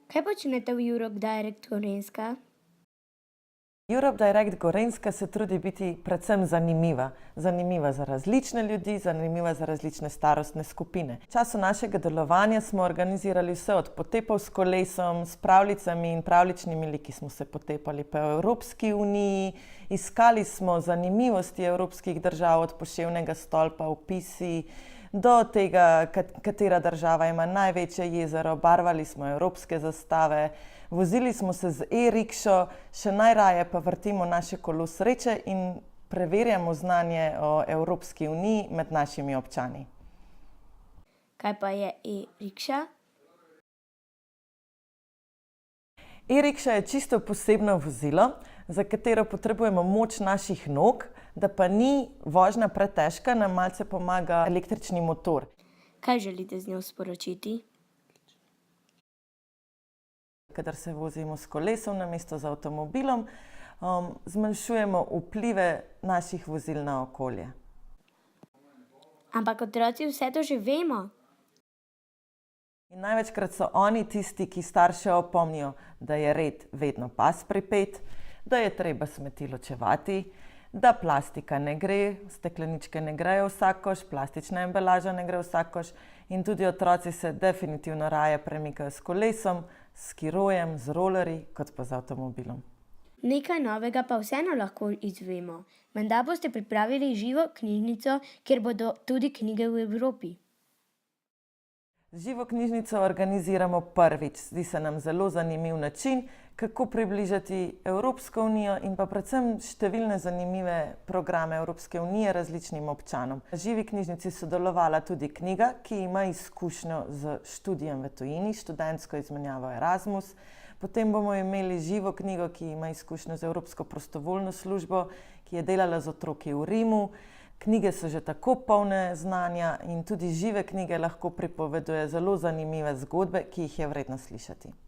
Kaj počnete v Europe Direct Gorenjska? Europe Direct Gorenjska se trudi biti predvsem zanimiva. Zanimiva za različne ljudi, zanimiva za različne starostne skupine. V času našega delovanja smo organizirali vse od potepov s kolesom, s pravljicami in pravljičnimi liki smo se potepali po Evropski uniji. Iskali smo zanimivosti evropskih držav, od poševnega stolpa, opisi, do tega, katera država ima največje jezero, barvali smo evropske zastave, vozili smo se z e-rikšo, še najraje pa vrtimo naše kolo sreče in preverjamo znanje o Evropski uniji med našimi občani. Kaj pa je e-rikša? E-rikša je čisto posebno vozilo, za katero potrebujemo moč naših nog, da pa ni vožnja pretežka, nam malce pomaga električni motor. Kaj želite z njo sporočiti? Kadar se vozimo s kolesom namesto z avtomobilom, zmanjšujemo vplive naših vozil na okolje. Ampak otroci vse to že vemo. In največkrat so oni tisti, ki starše opomnijo, da je red vedno pas pripet, da je treba smeti ločevati, da plastika ne gre, stekleničke ne grejo vsak koš, plastična embalaža ne gre vsak koš in tudi otroci se definitivno raje premikajo s kolesom, s skirojem, z rolerji, kot pa z avtomobilom. Nekaj novega pa vseeno lahko izvemo. Menda boste pripravili živo knjižnico, kjer bodo tudi knjige v Evropi. Živo knjižnico organiziramo prvič. Zdi se nam zelo zanimiv način, kako približati Evropsko unijo in pa predvsem številne zanimive programe Evropske unije različnim občanom. V živi knjižnici sodelovala tudi knjiga, ki ima izkušnjo z študijem v tujini, študentsko izmenjavo Erasmus. Potem bomo imeli živo knjigo, ki ima izkušnjo z Evropsko prostovoljno službo, ki je delala z otroki v Rimu. Knjige so že tako polne znanja in tudi žive knjige lahko pripovedujejo zelo zanimive zgodbe, ki jih je vredno slišati.